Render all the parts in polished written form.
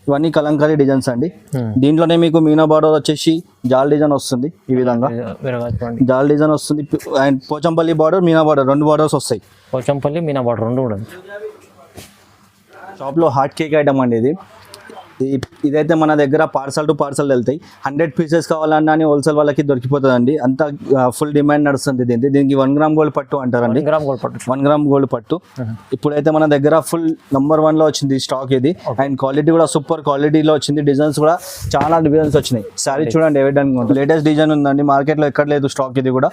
ఇవన్నీ కలంకారీ డిజైన్స్ అండి. దీంట్లోనే మీకు మీనా బార్డర్ వచ్చేసి జాల్ డిజైన్ వస్తుంది. ఈ విధంగా జాల్ డిజైన్ వస్తుంది అండ్ పోచంపల్లి బార్డర్, మీనా బార్డర్ 2 బార్డర్స్ వస్తాయి. పోచంపల్లి, మీనా బార్డర్ 2 కూడా. షాప్లో హాట్ కేక్ ఐటమ్ అండి ఇది. ఇదైతే మన దగ్గర పార్సల్ టు పార్సల్ వెళ్తాయి. 100 పీసెస్ కావాలన్నా అని హోల్సేల్ వాళ్ళకి దొరికిపోతుందండి. అంత ఫుల్ డిమాండ్ నడుస్తుంది దీనికి 1 గ్రామ్ గోల్డ్ పట్టు అంటారండి. 1 గ్రామ్ గోల్డ్ పట్టు. ఇప్పుడైతే మన దగ్గర ఫుల్ నంబర్ 1 లో వచ్చింది స్టాక్ ఇది. అండ్ క్వాలిటీ కూడా సూపర్ క్వాలిటీలో వచ్చింది. డిజైన్స్ కూడా చాలా డిజైన్స్ వచ్చినాయి. సారీ చూడండి ఏ విధంగా ఉంటుంది. లేటెస్ట్ డిజైన్ ఉందండి, మార్కెట్ లో ఎక్కడ లేదు స్టాక్ ఇది కూడా.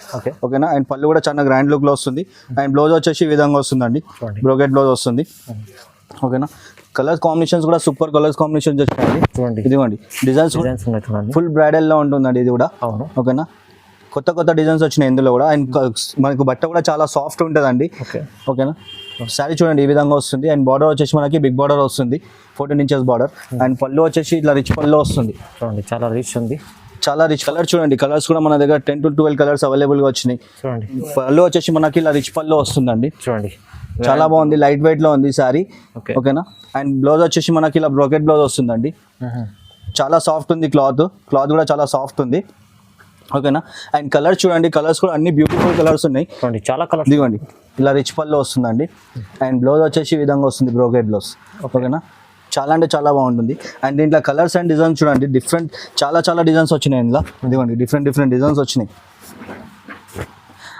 ఓకేనా. అండ్ పళ్ళు కూడా చాలా గ్రాండ్ లుక్ లో వస్తుంది. అండ్ బ్లౌజ్ వచ్చేసి ఈ విధంగా వస్తుందండి, బ్రోకెట్ బ్లౌజ్ వస్తుంది. ఓకేనా. కలర్స్ కాంబినేషన్స్ కూడా సూపర్ కలర్స్ కాంబినేషన్స్ వచ్చాయండి. ఇదిగోండి డిజైన్స్ ఫుల్ బ్రైడల్ లో ఉంటుందండి ఇది కూడా. ఓకేనా. కొత్త డిజైన్స్ వచ్చినాయి ఇందులో కూడా. అండ్ మనకు బట్ట కూడా చాలా సాఫ్ట్ ఉంటుందండి. ఓకేనా. సారీ చూడండి ఈ విధంగా వస్తుంది. అండ్ బార్డర్ వచ్చేసి మనకి బిగ్ బార్డర్ వస్తుంది, 14 ఇంచెస్ బార్డర్. అండ్ పళ్ళు వచ్చేసి ఇట్లా రిచ్ పళ్ళు వస్తుంది. చూడండి చాలా రిచ్ ఉంది, చాలా రిచ్ కలర్. చూడండి కలర్స్ కూడా మన దగ్గర 10 to 12 కలర్స్ అవైలబుల్ గా వచ్చినాయి. చూడండి పళ్ళు వచ్చేసి మనకి ఇలా రిచ్ పళ్ళు వస్తుందండి. చూడండి చాలా బాగుంది, లైట్ వెయిట్ లో ఉంది సారీ. ఓకేనా. అండ్ బ్లౌజ్ వచ్చేసి మనకి ఇలా బ్రోకెట్ బ్లౌజ్ వస్తుందండి. చాలా సాఫ్ట్ ఉంది క్లాత్ కూడా చాలా సాఫ్ట్ ఉంది. ఓకేనా. అండ్ కలర్ చూడండి, కలర్స్ కూడా అన్ని బ్యూటిఫుల్ కలర్స్ ఉన్నాయి. చాలా కలర్స్. ఇదిగోండి ఇలా రిచ్ పళ్ళు వస్తుందండి. అండ్ బ్లౌజ్ వచ్చేసి ఈ విధంగా వస్తుంది, బ్రోకెట్ బ్లౌజ్. ఓకేనా. చాలా అంటే చాలా బాగుంటుంది. అండ్ దీంట్లో కలర్స్ అండ్ డిజైన్స్ చూడండి, డిఫరెంట్ చాలా డిజైన్స్ వచ్చినాయి ఇందులో. ఇదిగోండి డిఫరెంట్ డిజైన్స్ వచ్చినాయి.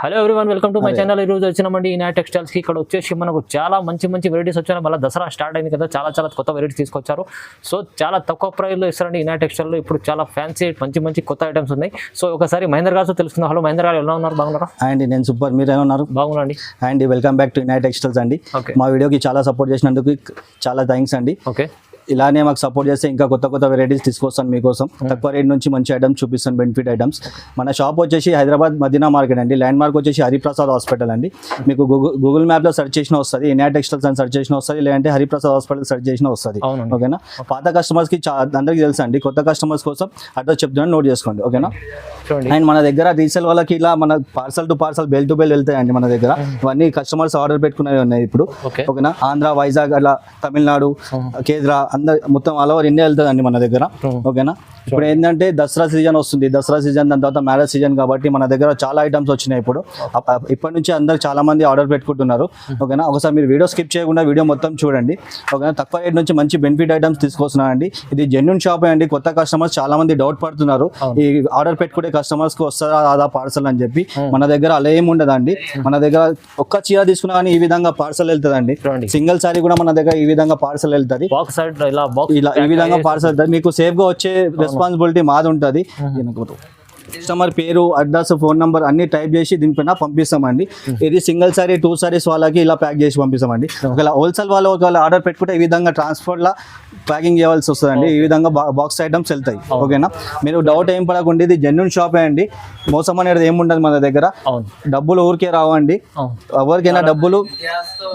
Hello everyone, welcome to my channel. ఈ రోజు వచ్చినామండి ఈనాట్ టెక్స్టైల్స్కి. ఇక్కడ వచ్చేసి మనకు చాలా మంచి వెరైటీస్ వచ్చాయి. మళ్ళీ దసరా స్టార్ట్ అయింది కదా, చాలా కొత్త వెరైటీస్ తీసుకొచ్చారు. సో చాలా తక్కువ ప్రైస్లో ఇస్తారండి ఈనాట్ టెక్స్టైల్లో. ఇప్పుడు చాలా ఫ్యాన్సీ మంచి కొత్త ఐటమ్స్ ఉన్నాయి. సో ఒకసారి మహేందర్ గారితో తెలుసుకుందాం. హలో మహేందర్ గారు, ఎలా ఉన్నారు? బాగున్నారా? అండ్ నేను సూపర్, మీరు ఎలా ఉన్నారు? బాగున్నాండి. And welcome back to ఈనాట్ textiles అండి. మా వీడియోకి చాలా సపోర్ట్ చేసినందుకు చాలా థ్యాంక్స్ అండి. ఓకే. ఇలానే మాకు సపోర్ట్ చేస్తే ఇంకా కొత్త వెరైటీస్ తీసుకొస్తాను మీకోసం. తక్కువ రేట్ నుంచి మంచి ఐటమ్స్ చూపిస్తాను, బెనిఫిట్ ఐటమ్స్. మన షాప్ వచ్చేసి హైదరాబాద్ మదీనా మార్కెట్ అండి. ల్యాండ్ మార్క్ వచ్చేసి హరిప్రసాద్ హాస్పిటల్ అండి. మీకు గూగుల్ మ్యాప్లో సెర్చ్ చేసిన వస్తుంది, ఈనాట్ టెక్స్టైల్స్ అని సెర్చ్ చేసిన వస్తుంది, లేదంటే హరిప్రసాద్ హాస్పిటల్ సెర్చ్ చేసిన వస్తుంది. ఓకేనా. పాత కస్టమర్స్కి అందరికీ తెలుసు అండి, కొత్త కస్టమర్స్ కోసం అడ్రస్ చెప్తున్నాను, నోట్ చేసుకోండి. ఓకేనా. అండ్ మన దగ్గర రీసేల్ వాళ్ళకి ఇలా మన parcel to parcel, bell to bell వెళ్తాయండి మన దగ్గర. ఇవన్నీ కస్టమర్స్ ఆర్డర్ పెట్టుకునేవి ఉన్నాయి ఇప్పుడు. ఓకేనా. ఆంధ్ర, వైజాగ్, అలా తమిళనాడు, కేంద్ర అందరు మొత్తం ఆల్ ఓవర్ ఇండియా వెళ్తుందండి మన దగ్గర. ఓకేనా. ఇప్పుడు ఏంటంటే దసరా సీజన్ వస్తుంది, దసరా సీజన్ దాని తర్వాత మ్యారేజ్ సీజన్ కాబట్టి మన దగ్గర చాలా ఐటమ్స్ వచ్చినాయి ఇప్పుడు. ఇప్పటి నుంచి అందరు చాలా మంది ఆర్డర్ పెట్టుకుంటున్నారు. ఓకేనా. ఒకసారి మీరు వీడియో స్కిప్ చేయకుండా వీడియో మొత్తం చూడండి. ఓకేనా. తక్కువ రేట్ నుంచి మంచి బెనిఫిట్ ఐటమ్స్ తీసుకొస్తున్నానండి. ఇది జెన్యూన్ షాప్ అండి. కొత్త కస్టమర్స్ చాలా మంది డౌట్ పడుతున్నారు, ఈ ఆర్డర్ పెట్టుకునే కస్టమర్స్ కి వస్తారా అదా పార్సల్ అని చెప్పి. మన దగ్గర అలా ఏమి ఉండదండి. మన దగ్గర ఒక్క చీర తీసుకున్నా కానీ ఈ విధంగా పార్సల్ వెళ్తుందండి. సింగిల్ సారీ కూడా మన దగ్గర ఈ విధంగా పార్సల్ వెళ్తుంది. ఇలా ఈ విధంగా పార్సల్ వెళ్తుంది. మీకు సేఫ్ గా వచ్చే రెస్పాన్సిబిలిటీ మాది ఉంటుంది. కస్టమర్ పేరు, అడ్రస్, ఫోన్ నెంబర్ అన్ని టైప్ చేసి దీనిపైన పంపిస్తామండి. ఇది సింగిల్ సారీ 2 సారీస్ వాళ్ళకి ఇలా ప్యాక్ చేసి పంపిస్తామండి. ఒకవేళ హోల్సేల్ వాళ్ళు ఒకవేళ ఆర్డర్ పెట్టుకుంటే ఈ విధంగా ట్రాన్స్పోర్ట్ లా ప్యాకింగ్ చేయాల్సి వస్తుందండి. ఈ విధంగా బాక్స్ ఐటమ్స్ వెళ్తాయి. ఓకేనా. మీరు డౌట్ ఏం పడకుండా ఇది జెన్యూన్ షాపే అండి. మోసం అనేది ఏముండదు మన దగ్గర. డబ్బులు ఊరికే రావండి, ఎవరికైనా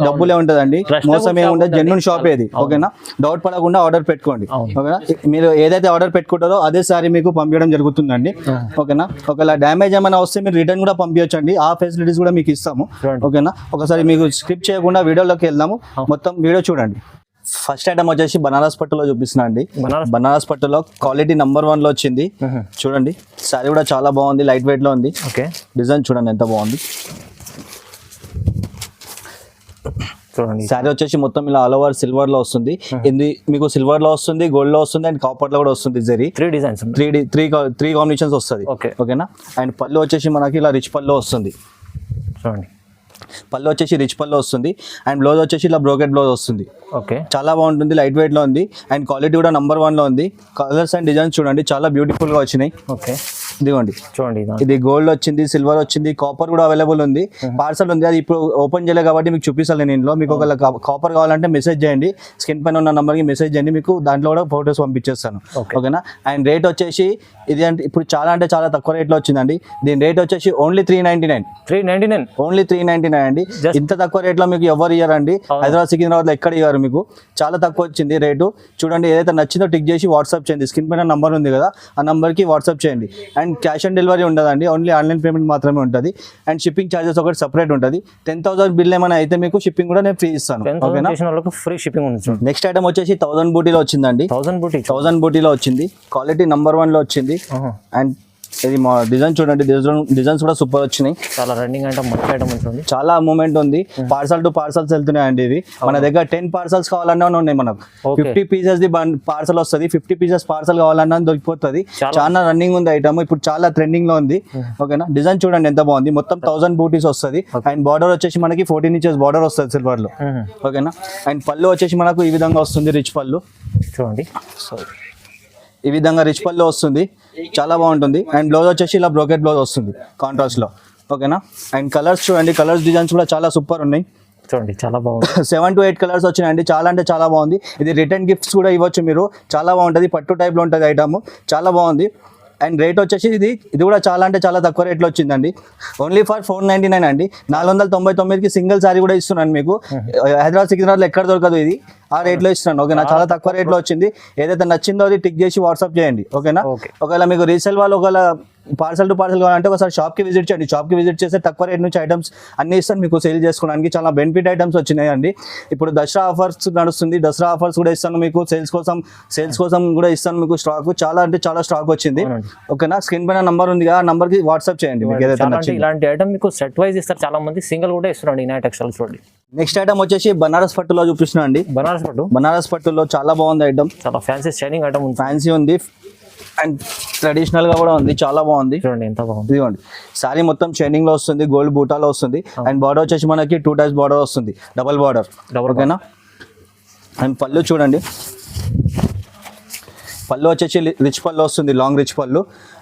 డబ్బులే ఉంటుందండి, మోసం ఏముండదు. జెన్యూన్ షాపే ఇది. ఓకేనా. డౌట్ పడకుండా ఆర్డర్ పెట్టుకోండి. ఓకేనా. మీరు ఏదైతే ఆర్డర్ పెట్టుకుంటారో అదే సారీ మీకు పంపించడం జరుగుతుందండి. ఓకేనా. ఒకవేళ డ్యామేజ్ ఏమైనా వస్తే మీరు రిటర్న్ కూడా పంపించండి, ఆ ఫెసిలిటీస్ కూడా మీకు ఇస్తాము. ఓకేనా. ఒకసారి మీకు స్కిప్ చేయకుండా వీడియోలోకి వెళ్దాము, మొత్తం వీడియో చూడండి. ఫస్ట్ ఐటమ్ వచ్చేసి బనారస్ పట్టులో చూపిస్తున్నా అండి. బనారస్ పట్టులో క్వాలిటీ నంబర్ 1 లో వచ్చింది. చూడండి సారీ కూడా చాలా బాగుంది, లైట్ వెయిట్ లో ఉంది. డిజైన్ చూడండి ఎంత బాగుంది. సారీ వచ్చేసి మొత్తం ఇలా ఆల్ ఓవర్ సిల్వర్ లో వస్తుంది. మీకు సిల్వర్ లో వస్తుంది, గోల్డ్ లో వస్తుంది, అండ్ కాపర్ లో కూడా వస్తుంది. జరీ 3 డిజైన్స్, 3 కాంబినేషన్స్ వస్తుంది. ఓకేనా. అండ్ పళ్ళు వచ్చేసి మనకి ఇలా రిచ్ పళ్ళు వస్తుంది. చూడండి పళ్ళు వచ్చేసి రిచ్ పళ్ళు వస్తుంది. అండ్ బ్లౌజ్ వచ్చేసి ఇలా బ్రోకెట్ బ్లౌజ్ వస్తుంది. చాలా బాగుంటుంది, లైట్ వెయిట్ లో ఉంది. అండ్ క్వాలిటీ కూడా నంబర్ 1 లో ఉంది. కలర్స్ అండ్ డిజైన్స్ చూడండి చాలా బ్యూటిఫుల్ గా వచ్చినాయి. ఇదిగోండి చూడండి, ఇది గోల్డ్ వచ్చింది, సిల్వర్ వచ్చింది, కాపర్ కూడా అవైలబుల్ ఉంది. పార్సల్ ఉంది, అది ఇప్పుడు ఓపెన్ చేయలేదు కాబట్టి మీకు చూపిస్తాను నేను ఇంట్లో. మీకు ఒకవేళ కాపర్ కావాలంటే మెసేజ్ చేయండి, స్క్రీన్ పైన ఉన్న నంబర్కి మెసేజ్ చేయండి, మీకు దాంట్లో కూడా ఫొటోస్ పంపించేస్తాను. ఓకేనా. అండ్ రేట్ వచ్చేసి ఇది అంటే ఇప్పుడు చాలా తక్కువ రేట్లో వచ్చిందండి. దీని రేట్ వచ్చేసి ఓన్లీ 399 ఓన్లీ 399 అండి. ఇంత తక్కువ రేట్లో మీకు ఎవరు ఇయ్యారండి, హైదరాబాద్ సికింద్రాబాద్ లో ఎక్కడ ఇవ్వరు మీకు. చాలా తక్కువ వచ్చింది రేటు. చూడండి ఏదైతే నచ్చిందో టిక్ చేసి వాట్సాప్ చేయండి, స్క్రీన్ పైన నంబర్ ఉంది కదా ఆ నంబర్కి వాట్సాప్ చేయండి. And and cash on delivery ఉండదండి, ఓన్లీ ఆన్లైన్ పేమెంట్ మాత్రమే ఉంటుంది. అండ్ షిప్పింగ్ ఛార్జెస్ ఒకటి సపరేట్ ఉంటుంది. 10,000 బిల్ ఏమైనా అయితే మీకు షిప్పింగ్ కూడా నేను ఫ్రీ ఇస్తాను. ఓకేనా. ఫ్రీ షిప్పింగ్ ఉంది. నెక్స్ట్ ఐటమ్ వచ్చేసి 1000 బూటీలో వచ్చిందండి. 1000 బూటీలో వచ్చింది, క్వాలిటీ నెంబర్ 1 లో వచ్చింది. అండ్ ఇది మా డిజైన్ చూడండి, డిజైన్స్ కూడా సూపర్ వచ్చినాయి. చాలా రన్నింగ్ అంటే మంచి ఐటమ్ ఉంటుంది, చాలా మూమెంట్ ఉంది. పార్సల్ టు పార్సల్స్ వెళ్తున్నాయండి ఇవి. మన దగ్గర 10 పార్సల్స్ కావాలన్నా ఉన్నాయి మనకు. 50 పీసెస్ ది పార్సల్ వస్తుంది, 50 పీసెస్ పార్సల్ కావాలన్నా దొరికిపోతుంది. చాలా రన్నింగ్ ఉంది ఐటమ్, ఇప్పుడు చాలా ట్రెండింగ్ లో ఉంది. ఓకేనా. డిజైన్ చూడండి ఎంత బాగుంది, మొత్తం 1000 బూటీస్ వస్తుంది. అండ్ బార్డర్ వచ్చేసి మనకి 14 ఇంచెస్ బార్డర్ వస్తుంది సిల్వర్ లో. ఓకేనా. అండ్ పళ్ళు వచ్చేసి మనకు ఈ విధంగా వస్తుంది, రిచ్ పళ్ళు చూడండి. ఈ విధంగా రిచ్ పళ్ళు వస్తుంది, చాలా బాగుంటుంది. అండ్ బ్లౌజ్ వచ్చేసి ఇలా బ్రోకెట్ బ్లౌజ్ వస్తుంది కాంట్రాస్ట్ లో. ఓకేనా. అండ్ కలర్స్ చూడండి, కలర్స్ డిజైన్స్ కూడా చాలా సూపర్ ఉన్నాయి. చూడండి చాలా బాగుంది. 7 to 8 కలర్స్ వచ్చినాయండి, చాలా అంటే చాలా బాగుంది. ఇది రిటర్న్ గిఫ్ట్స్ కూడా ఇవ్వచ్చు మీరు, చాలా బాగుంటుంది. పట్టు టైప్ లో ఉంటుంది ఐటమ్, చాలా బాగుంది. అండ్ రేట్ వచ్చేసి ఇది కూడా చాలా అంటే చాలా తక్కువ రేట్లో వచ్చిందండి. ఓన్లీ ఫర్ 499 అండి. 499కి సింగిల్ సారీ కూడా ఇస్తున్నాను మీకు. హైదరాబాద్ సికింద్రాబాద్లో ఎక్కడ దొరకదు ఇది, ఆ రేట్లో ఇస్తున్నాను. ఓకేనా. చాలా తక్కువ రేట్లో వచ్చింది. ఏదైతే నచ్చిందో అది టిక్ చేసి వాట్సాప్ చేయండి. ఓకేనా. ఒకవేళ మీకు రీసేల్ వాళ్ళు ఒకవేళ పార్సల్ టు పార్సల్ కావాలంటే ఒకసారి షాప్కి విజిట్ చేయండి. షాప్కి విజిట్ చేస్తే తక్కువ రేట్ నుంచి ఐటమ్స్ అన్ని ఇస్తాను మీకు సేల్ చేసుకోవడానికి. చాలా బెనిఫిట్ ఐటమ్స్ వచ్చినాయి అండి. ఇప్పుడు దసరా ఆఫర్స్ నడుస్తుంది, దసరా ఆఫర్స్ కూడా ఇస్తాను మీకు. సేల్స్ కోసం కూడా ఇస్తాను మీకు స్టాక్. చాలా అంటే చాలా స్టాక్ వచ్చింది. ఓకేనా. స్క్రీన్ పైన నంబర్ ఉంది, ఆ నంబర్ కి వాట్సాప్ చేయండి మీకు ఏదైతే నచ్చింది. ఇలాంటి ఐటమ్ మీకు సెట్ వైజ్ ఇస్తారు, చాలా మంది సింగిల్ కూడా ఇస్తున్నారు ఇనాయట్ టెక్స్టైల్స్. చూడండి నెక్స్ట్ ఐటమ్ వచ్చేసి బనారస్ పట్టులో చూపిస్తున్నా అండి. బనారస్ పట్టులో చాలా బాగుంది ఐటమ్, చాలా ఫ్యాన్సీ షైనింగ్ ఐటమ్, ఫ్యాన్సీ ఉంది అండ్ ట్రెడిషనల్ గా కూడా ఉంది, చాలా బాగుంది. చూడండి ఎంత బాగుంది. ఇదిగోండి సారీ మొత్తం షైనింగ్ లో వస్తుంది, గోల్డ్ బూటాలో వస్తుంది. అండ్ బార్డర్ వచ్చేసి మనకి 2 టైప్స్ బార్డర్ వస్తుంది, డబల్ బార్డర్. ఓకేనా. అండ్ పళ్ళు చూడండి, పళ్ళు వచ్చేసి రిచ్ పళ్ళు వస్తుంది, లాంగ్ రిచ్ పళ్ళు.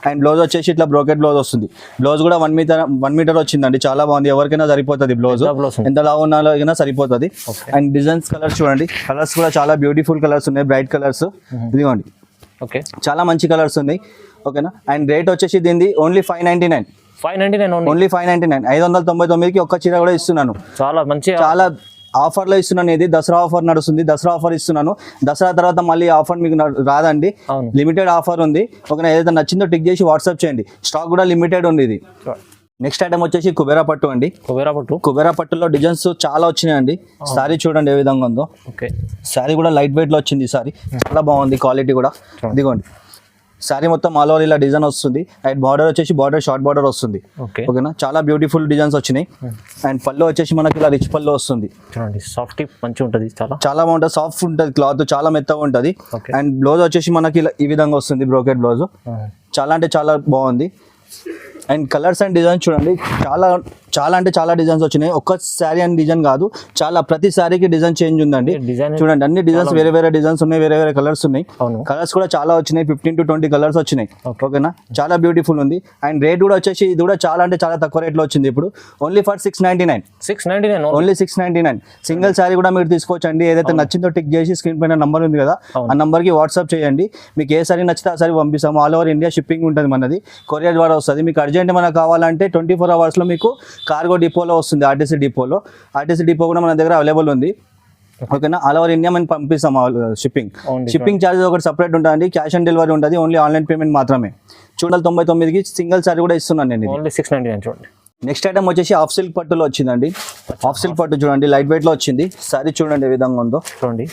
అండ్ బ్లౌజ్ వచ్చేసి ఇట్లా బ్రోకెట్ బ్లౌజ్ వస్తుంది. బ్లౌజ్ కూడా 1 మీటర్ వచ్చిందండి, చాలా బాగుంది. ఎవరికైనా సరిపోతుంది బ్లౌజ్, ఎంత లావు ఉన్నా సరిపోతుంది. అండ్ డిజైన్స్ కలర్స్ చూడండి, కలర్స్ కూడా చాలా బ్యూటిఫుల్ కలర్స్ ఉన్నాయి, బ్రైట్ కలర్స్. ఇదిగోండి ఓకే, చాలా మంచి కలర్స్ ఉన్నాయి. ఓకేనా. అండ్ రేట్ వచ్చేసి దీనిది ఓన్లీ 599. ఓన్లీ 599. 599కి ఒక్క చీర కూడా ఇస్తున్నాను. చాలా మంచి, చాలా ఆఫర్లో ఇస్తున్నాను. ఇది దసరా ఆఫర్ నడుస్తుంది, దసరా ఆఫర్ ఇస్తున్నాను. దసరా తర్వాత మళ్ళీ ఆఫర్ మీకు రాదండి, లిమిటెడ్ ఆఫర్ ఉంది. ఓకేనా. ఏదైతే నచ్చిందో టిక్ చేసి వాట్సాప్ చేయండి, స్టాక్ కూడా లిమిటెడ్ ఉంది ఇది. నెక్స్ట్ ఐటమ్ వచ్చేసి కుబేరా పట్టు అండి. కుబేరా పట్టులో డిజైన్స్ చాలా వచ్చినాయండి. సారీ చూడండి ఏ విధంగా ఉందో. ఓకే, సారీ కూడా లైట్ వెయిట్ లో వచ్చింది. సారీ చాలా బాగుంది, క్వాలిటీ కూడా. ఇదిగోండి సారీ మొత్తం ఆల్ ఓవర్ ఇలా డిజైన్ వస్తుంది. అండ్ బార్డర్ వచ్చేసి షార్ట్ బార్డర్ వస్తుంది. ఓకేనా. చాలా బ్యూటిఫుల్ డిజైన్స్ వచ్చినాయి. అండ్ పళ్ళు వచ్చేసి మనకి ఇలా రిచ్ పళ్ళు వస్తుంది. సాఫ్ట్ మంచిగా ఉంటుంది, చాలా బాగుంటుంది, సాఫ్ట్ ఉంటుంది, క్లాత్ చాలా మెత్తగా ఉంటుంది. అండ్ బ్లౌజ్ వచ్చేసి మనకి ఇలా ఈ విధంగా వస్తుంది, బ్రోకెట్ బ్లౌజ్. చాలా అంటే చాలా బాగుంది. అండ్ కలర్స్ అండ్ డిజైన్స్ చూడండి, చాలా అంటే చాలా డిజైన్స్ వచ్చినాయి. ఒక్క శారీ అండ్ డిజైన్ కాదు, చాలా ప్రతి శారీకి డిజైన్ చేంజ్ ఉందండి. చూడండి అన్ని డిజైన్స్ వేరే డిజైన్స్ ఉన్నాయి, వేరే కలర్స్ ఉన్నాయి. కలర్స్ కూడా చాలా వచ్చినాయి, 15 to 20 కలర్స్ వచ్చినాయి. ఓకేనా. చాలా బ్యూటిఫుల్ ఉంది. అండ్ రేట్ కూడా వచ్చేసి ఇది కూడా చాలా అంటే చాలా తక్కువ రేట్లో వచ్చింది. ఇప్పుడు only for 699. Only 699. Single sari కూడా మీరు తీసుకోవచ్చండి. ఏదైతే నచ్చిందో టిక్ చేసి స్క్రీన్ పైన నంబర్ ఉంది కదా, ఆ నంబర్ కి వాట్సాప్ చేయండి. మీకు ఏ సారీ నచ్చితే ఆ సారీ పంపిస్తాము. ఆల్ ఓవర్ ఇండియా షిప్పింగ్ ఉంటుంది మనది, కొరియర్ ద్వారా వస్తుంది. మీకు అర్జెంట్ మనకు కావాలంటే 24 hours లో మీకు కార్గో డిపోలో వస్తుంది, ఆర్టీసీ డిపో కూడా మన దగ్గర అవైలబుల్ ఉంది. ఓకేనా. ఆల్ ఓవర్ ఇండియా మనం పంపిస్తాం. షిప్పింగ్ ఛార్జెస్ ఒకటి సపరేట్ ఉంటుంది, క్యాష్ ఆన్ డెలివరీ ఉంటుంది, ఓన్లీ ఆన్లైన్ పేమెంట్ మాత్రమే. 499కి సింగిల్ సారీ కూడా ఇస్తున్నాను నేను. ఓన్లీ 699. చూడండి నెక్స్ట్ ఐటమ్ వచ్చేసి హాఫ్ సిల్క్ పట్టులో వచ్చిందండి. హాఫ్ సిల్క్ పట్టు చూడండి, లైట్ వెయిట్ లో వచ్చింది. సారీ చూడండి ఏ విధంగా ఉందో. చూడండి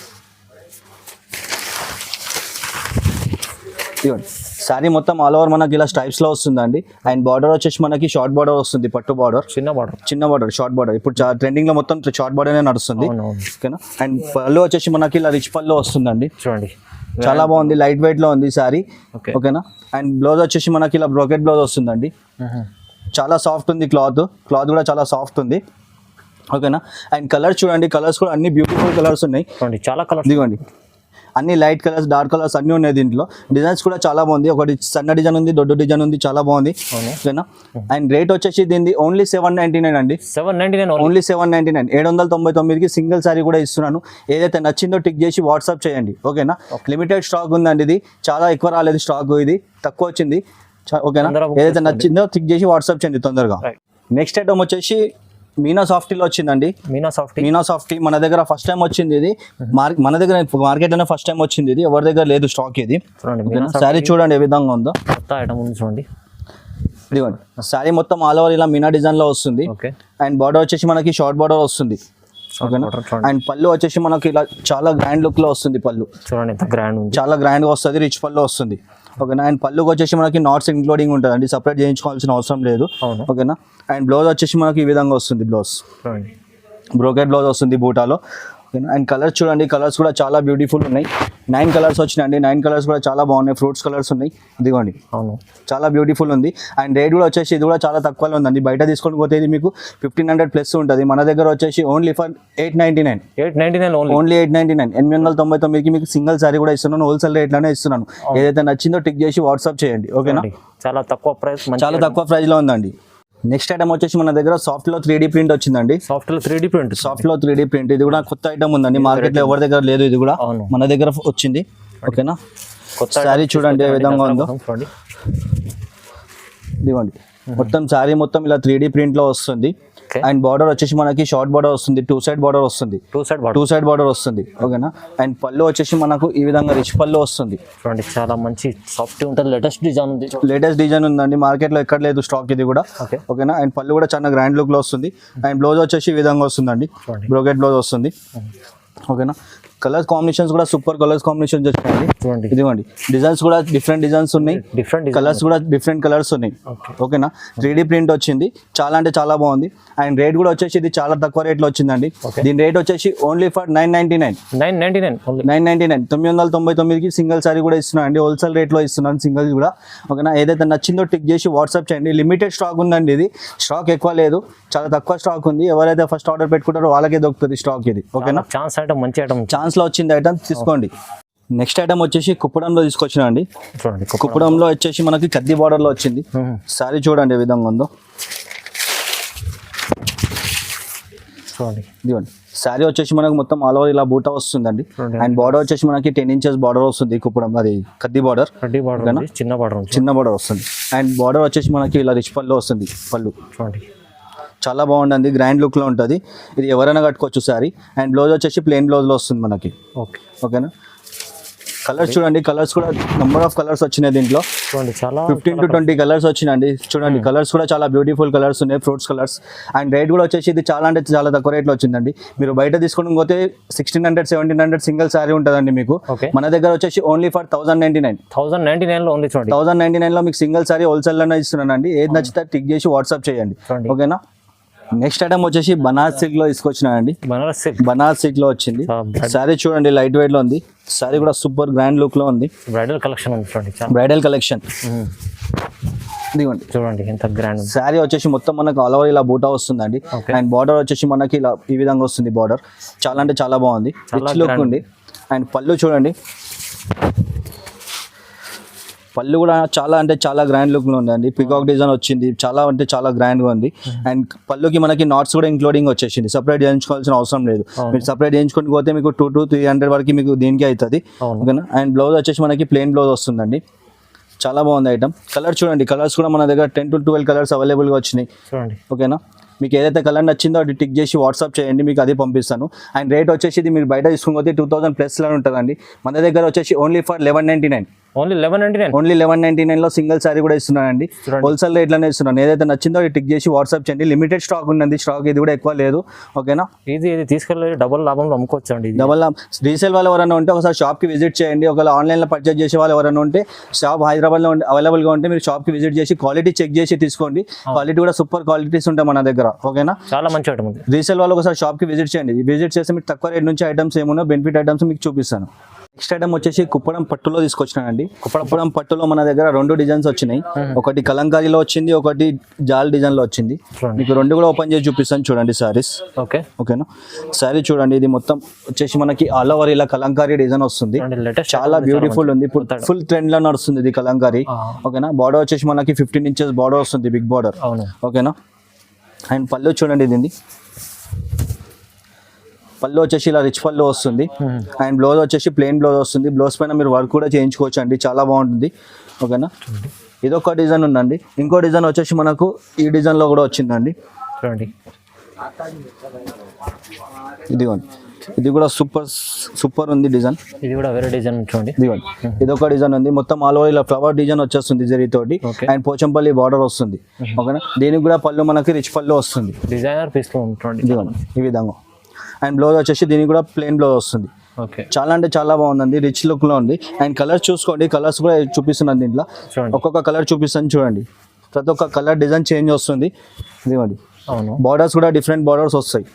సారీ మొత్తం ఆల్ ఓవర్ మనకి ఇలా స్ట్రైప్స్ లో వస్తుందండి. అండ్ బార్డర్ వచ్చేసి మనకి షార్ట్ బార్డర్ వస్తుంది, పట్టు బార్డర్, చిన్న బార్డర్ షార్ట్ బార్డర్. ఇప్పుడు ట్రెండింగ్ లో మొత్తం షార్ట్ బార్డర్ నడుస్తుంది. ఓకేనా. అండ్ పళ్ళు వచ్చేసి మనకి ఇలా రిచ్ పళ్ళు వస్తుందండి. చూడండి చాలా బాగుంది, లైట్ వెయిట్ లో ఉంది సారీ. ఓకేనా. అండ్ బ్లౌజ్ వచ్చేసి మనకి ఇలా బ్రోకెట్ బ్లౌజ్ వస్తుందండి. చాలా సాఫ్ట్ ఉంది, క్లాత్ కూడా చాలా సాఫ్ట్ ఉంది. ఓకేనా. అండ్ కలర్స్ చూడండి, కలర్స్ కూడా అన్ని బ్యూటిఫుల్ కలర్స్ ఉన్నాయి. చాలా కలర్స్ ఇదిగోండి, అన్ని లైట్ కలర్స్, డార్క్ కలర్స్ అన్ని ఉన్నాయి దీంట్లో. డిజైన్స్ కూడా చాలా బాగుంది. ఒకటి సన్న డిజైన్ ఉంది, దొడ్డు డిజైన్ ఉంది, చాలా బాగుంది. ఓకేనా. అండ్ రేట్ వచ్చేసి దీన్ని ఓన్లీ 799 అండి. ఓన్లీ 799. 799కి సింగిల్ సారీ కూడా ఇస్తున్నాను. ఏదైతే నచ్చిందో టిక్ చేసి వాట్సాప్ చేయండి. ఓకేనా. లిమిటెడ్ స్టాక్ ఉందండి, ఇది చాలా ఎక్కువ రాలేదు స్టాక్, ఇది తక్కువ వచ్చింది. ఓకేనా. ఏదైతే నచ్చిందో టిక్ చేసి వాట్సాప్ చేయండి తొందరగా. నెక్స్ట్ ఐటమ్ వచ్చేసి మీనా సాఫ్టీలో వచ్చిందండి. మీనా సాఫ్టీ మన దగ్గర ఫస్ట్ టైం వచ్చింది. ఇది మన దగ్గర మార్కెట్ లోనే ఫస్ట్ టైం వచ్చింది. ఇది ఎవరి దగ్గర లేదు స్టాక్. ఇది సారీ చూడండి ఏ విధంగా ఉందో. చూడండి ఇదిగోండి శారీ మొత్తం ఆల్ ఓవర్ ఇలా మీనా డిజైన్ లో వస్తుంది. ఓకే. అండ్ బార్డర్ వచ్చేసి మనకి షార్ట్ బార్డర్ వస్తుంది. ఓకేనా. అండ్ పళ్ళు వచ్చేసి మనకి ఇలా చాలా గ్రాండ్ లుక్ లో వస్తుంది. పళ్ళు చూడండి ఎంత గ్రాండ్ ఉంది, చాలా గ్రాండ్ గా వస్తుంది, రిచ్ పళ్ళు వస్తుంది. ఓకేనా. అండ్ పళ్ళుకి వచ్చేసి మనకి నాట్స్ ఇంక్లూడింగ్ ఉంటుంది అండి, సపరేట్ చేయించుకోవాల్సిన అవసరం లేదు. ఓకేనా. అండ్ బ్లౌజ్ వచ్చేసి మనకి ఈ విధంగా వస్తుంది. బ్లౌజ్ బ్రోకెట్ బ్లౌజ్ వస్తుంది బూటాలో. ఓకేనా. అండ్ కలర్స్ చూడండి, కలర్స్ కూడా చాలా బ్యూటిఫుల్ ఉన్నాయి. 9 కలర్స్ వచ్చినాయండి. 9 కలర్స్ కూడా చాలా బాగున్నాయి. ఫ్రూట్స్ కలర్స్ ఉన్నాయి. ఇదిగోండి అవును, చాలా బ్యూటిఫుల్ ఉంది. అండ్ రేట్ కూడా వచ్చేసి ఇది కూడా చాలా తక్కువలో ఉందండి. బయట తీసుకొని పోతే ఇది మీకు 1500 ప్లస్ ఉంటుంది. మన దగ్గర వచ్చేసి ఓన్లీ ఫర్ 899. 899 ఓన్లీ 899. 899కి మీకు సింగిల్ సారీ కూడా ఇస్తున్నాను. హోల్సేల్ రేట్లోనే ఇస్తున్నాను. ఏదైతే నచ్చిందో టిక్ చేసి వాట్సాప్ చేయండి. ఓకేనా. చాలా తక్కువ ప్రైస్, చాలా తక్కువ ప్రైస్ లో ఉందండి. నెక్స్ట్ ఐటమ్ వచ్చేసి మన దగ్గర సాఫ్ట్ లో 3D ప్రింట్ వచ్చిందండి. సాఫ్ట్ లో 3D ప్రింట్, సాఫ్ట్ లో 3D ప్రింట్ ఇది కూడా కొత్త ఐటమ్ ఉందండి. మార్కెట్ లో ఎవరి దగ్గర లేదు, ఇది కూడా మన దగ్గర వచ్చింది. ఓకేనా. శారీ చూడండి ఏ విధంగా ఉందో. ఇదిగోండి మొత్తం శారీ మొత్తం ఇలా 3D ప్రింట్ లో వస్తుంది. అండ్ బార్డర్ వచ్చేసి మనకి షార్ట్ బార్డర్ వస్తుంది, 2 సైడ్ బార్డర్ వస్తుంది, 2 సైడ్ బార్డర్ వస్తుంది. ఓకేనా. అండ్ పళ్ళు వచ్చేసి మనకు ఈ విధంగా రిచ్ పళ్ళు వస్తుంది. చూడండి చాలా మంచి సాఫ్ట్ ఉంటుంది. లేటెస్ట్ డిజైన్ ఉంది, లేటెస్ట్ డిజైన్ ఉందండి. మార్కెట్ లో ఎక్కడ లేదు స్టాక్ ఇది కూడా. ఓకేనా. అండ్ పళ్ళు కూడా చాలా గ్రాండ్ లుక్ లో వస్తుంది. అండ్ బ్లౌజ్ వచ్చేసి ఈ విధంగా వస్తుందండి, బ్రోకెట్ బ్లౌజ్ వస్తుంది. ఓకేనా. కలర్ కాంబినేషన్స్ కూడా సూపర్ కలర్స్ కాంబినేషన్స్ వచ్చాయండి. చూడండి ఇదిగోండి డిజైన్స్ కూడా డిఫరెంట్ డిజైన్స్ ఉన్నాయి, డిఫరెంట్ కలర్స్ కూడా డిఫరెంట్ కలర్స్ ఉన్నాయి. ఓకేనా. 3D ప్రింట్ వచ్చింది, చాలా అంటే చాలా బాగుంది. అండ్ రేట్ కూడా వచ్చేసి ఇది చాలా తక్కువ రేట్లో వచ్చిందండి. దీని రేట్ వచ్చేసి ఓన్లీ ఫర్ 999. 999కి సింగిల్ సారీ కూడా ఇస్తున్నాను అండి. హోల్సేల్ రేట్లో ఇస్తున్నాను సింగిల్ కూడా. ఓకేనా. ఏదైతే నచ్చిందో టిక్ చేసి వాట్సాప్ చేయండి. లిమిటెడ్ స్టాక్ ఉందండి, ఇది స్టాక్ ఎక్కువ లేదు, చాలా తక్కువ స్టాక్ ఉంది. ఎవరైతే ఫస్ట్ ఆర్డర్ పెట్టుకుంటారో వాళ్ళకే దొరుకుతుంది స్టాక్ ఇది. ఓకేనా. ఛాన్స్ ఐటమ్, మంచి ఐటమ్, ఛాన్స్ లో వచ్చింది ఐటమ్ తీసుకోండి. నెక్స్ట్ ఐటమ్ వచ్చేసి కుప్పడంలో తీసుకొచ్చిన అండి. చూడండి కుప్పడంలో వచ్చేసి మనకి కద్ది బార్డర్ లో వచ్చింది. సారీ చూడండి ఏ విధంగా ఉందో. చూడండి ఇదిగోండి సారీ వచ్చేసి మనకు మొత్తం ఆల్ ఓవర్ ఇలా బూటా వస్తుందండి. అండ్ బార్డర్ వచ్చేసి మనకి 10 ఇంచెస్ బార్డర్ వస్తుంది. కుప్పడం అది కద్ది బార్డర్, చిన్న బార్డర్ వస్తుంది. అండ్ బార్డర్ వచ్చేసి మనకి ఇలా రిచ్ పళ్ళు వస్తుంది. పళ్ళు చూడండి చాలా బాగుంటుంది, గ్రాండ్ లుక్ లో ఉంటుంది. ఇది ఎవరైనా కట్టుకోవచ్చు సారీ. అండ్ బ్లౌజ్ వచ్చేసి ప్లెయిన్ బ్లౌజ్ లో వస్తుంది మనకి. ఓకేనా. కలర్స్ చూడండి, కలర్స్ కూడా నెంబర్ ఆఫ్ కలర్స్ వచ్చినాయి దీంట్లో. చూడండి చాలా 15 to 20 కలర్స్ వచ్చినాయండి. చూడండి కలర్స్ కూడా చాలా బ్యూటిఫుల్ కలర్స్ ఉన్నాయి, ఫ్రూట్స్ కలర్స్. అండ్ రేట్ కూడా వచ్చేసి ఇది చాలా అంటే చాలా తక్కువ రేట్లో వచ్చిందండి. మీరు బయట తీసుకొని పోతే 1600 1700 సింగిల్ సారీ ఉంటుందండి మీకు. మన దగ్గర వచ్చేసి ఓన్లీ ఫర్ 1099. 1099 లో ఓన్లీ. చూడండి 1099 లో మీకు సింగిల్ సారీ హోల్సేల్ లోనే ఇస్తున్నానండి. ఏది నచ్చితే టిక్ చేసి వాట్సాప్ చేయండి. ఓకేనా. నెక్స్ట్ ఐటమ్ వచ్చేసి బనారస్ సిల్క్ లో తీసుకొచ్చినాయండి. బనారస్ సిల్క్ లో వచ్చింది సారీ. చూడండి లైట్ వెయిట్ లో ఉంది సారీ, కూడా సూపర్ గ్రాండ్ లుక్ లో ఉంది. బ్రైడల్ కలెక్షన్ ఉంది చూడండి, బ్రైడల్ కలెక్షన్. ఇదిగోండి చూడండి ఎంత గ్రాండ్. సారీ వచ్చేసి మొత్తం మనకు ఆల్ ఓవర్ ఇలా బూటా వస్తుందండి. అండ్ బార్డర్ వచ్చేసి మనకి ఇలా ఈ విధంగా వస్తుంది. బార్డర్ చాలా అంటే చాలా బాగుంది, రిచ్ లుక్ ఉంది. అండ్ పళ్ళు చూడండి, పళ్ళు కూడా చాలా అంటే చాలా గ్రాండ్ లుక్ లో ఉందండి. పికాక్ డిజైన్ వచ్చింది, చాలా అంటే చాలా గ్రాండ్ గా ఉంది. అండ్ పళ్ళుకి మనకి నాట్స్ కూడా ఇంక్లూడింగ్ వచ్చేసింది, సపరేట్ చేయించుకోవాల్సిన అవసరం లేదు. మీరు సపరేట్ చేయించుకొని పోతే మీకు 200 to 300 వరకు మీకు దీనికి అవుతుంది. ఓకేనా. అండ్ బ్లౌజ్ వచ్చేసి మనకి ప్లెయిన్ బ్లౌజ్ వస్తుందండి. చాలా బాగుంది ఐటమ్. కలర్ చూడండి, కలర్స్ కూడా మన దగ్గర 10 to 12 కలర్స్ అవైలబుల్ గా వచ్చినాయి. ఓకేనా. మీకు ఏదైతే కలర్ నచ్చిందో అది టిక్ చేసి వాట్సాప్ చేయండి, మీకు అది పంపిస్తాను. అండ్ రేట్ వచ్చేసి ఇది మీరు బయట తీసుకుని పోతే 2000 ప్లస్ లో ఉంటుందండి. మన దగ్గర వచ్చేసి ఓన్లీ ఫర్ 1199. ఓన్లీ 1199 లో సింగిల్ సారీ కూడా ఇస్తున్నానండి. హోల్సేల్ రేట్లోనే ఇస్తున్నాను. ఏదైతే నచ్చిందో అది టిక్ చేసి వాట్సాప్ చేయండి. లిమిటెడ్ స్టాక్ ఉన్నది, స్టాక్ ఇది కూడా ఎక్కువ లేదు. ఓకేనా. ఇది తీసుకెళ్ళి డబుల్ లాభంలో అమ్ముకోవచ్చు అండి. డబుల్ రీసేల్ వాళ్ళు ఎవరైనా ఉంటే ఒకసారి షాప్ కి విజిట్ చేయండి. ఒకవేళ ఆన్లైన్ లో పర్చేజ్ చేసే వాళ్ళు ఎవరైనా ఉంటే షాప్ హైదరాబాద్ లో అవైలబుల్ గా ఉంటే మీరు షాప్ కి విజిట్ చేసి క్వాలిటీ చెక్ చేసి తీసుకోండి. క్వాలిటీ కూడా సూపర్ క్వాలిటీస్ ఉంటాయి మన దగ్గర. ఓకేనా. చాలా మంచి ఐటమ్ ఉంది. రీసేల్ వాళ్ళు ఒకసారి షాప్ కి విజిట్ చేయండి. విజిట్ చేస్తే మీకు తక్కువ రేట్ నుంచి ఐటమ్స్ ఏమున్నా బెనిఫిట్ ఐటమ్స్ మీకు చూపిస్తాను. నెక్స్ట్ ఐటమ్ వచ్చేసి కుప్పడం పట్టులో తీసుకొచ్చినానండి. కుప్పడం పట్టులో మన దగ్గర 2 డిజైన్స్ వచ్చినాయి. ఒకటి కలంకారీలో వచ్చింది, ఒకటి జాల్ డిజైన్ లో వచ్చింది. మీకు 2 కూడా ఓపెన్ చేసి చూపిస్తాను. చూడండి సారీస్. ఓకేనా. సారీ చూడండి, ఇది మొత్తం వచ్చేసి మనకి ఆల్ ఓవర్ ఇలా కలంకారీ డిజైన్ వస్తుంది. చాలా బ్యూటిఫుల్ ఉంది, ఇప్పుడు ఫుల్ ట్రెండ్ లో నడుస్తుంది ఇది కలంకారీ. ఓకేనా. బార్డర్ వచ్చేసి మనకి 15 ఇంచెస్ బార్డర్ వస్తుంది, బిగ్ బార్డర్. ఓకేనా. అండ్ పళ్ళు చూడండి, ఇది పళ్ళు వచ్చేసి ఇలా రిచ్ పళ్ళు వస్తుంది. అండ్ బ్లౌజ్ వచ్చేసి ప్లెయిన్ బ్లౌజ్ వస్తుంది. బ్లౌజ్ పైన మీరు వర్క్ కూడా చేయించుకోవచ్చు అండి, చాలా బాగుంటుంది. ఓకేనా. ఇదొక డిజైన్ ఉందండి. ఇంకో డిజైన్ వచ్చేసి మనకు ఈ డిజైన్ లో కూడా వచ్చిందండి. చూడండి ఇదిగోండి ఇది కూడా సూపర్ ఉంది డిజైన్. ఇది కూడా వేరే డిజైన్ చూడండి. ఇదిగోండి ఇది ఒక డిజైన్ ఉంది, మొత్తం ఆల్ ఓవర్ ఇలా ఫ్లవర్ డిజైన్ వచ్చేస్తుంది జరీ తోటి. అండ్ పోచంపల్లి బార్డర్ వస్తుంది. ఓకేనా, దీనికి కూడా పళ్ళు మనకి రిచ్ పళ్ళు వస్తుంది. డిజైనర్ పీస్ లో ఉంటుంది. ఇదిగోండి ఈ విధంగా. అండ్ బ్లౌజ్ వచ్చేసి దీనికి కూడా ప్లెయిన్ బ్లౌజ్ వస్తుంది. ఓకే, చాలా అంటే చాలా బాగుందండి, రిచ్ లుక్ లో ఉంది. అండ్ కలర్స్ చూసుకోండి, కలర్స్ కూడా చూపిస్తున్నాను దీంట్లో. ఒక్కొక్క కలర్ చూపిస్తాను చూడండి. ప్రతి ఒక్క కలర్ డిజైన్ చేంజ్ వస్తుంది. ఇదిగోండి అవును, బార్డర్స్ కూడా డిఫరెంట్ బార్డర్స్ వస్తాయి.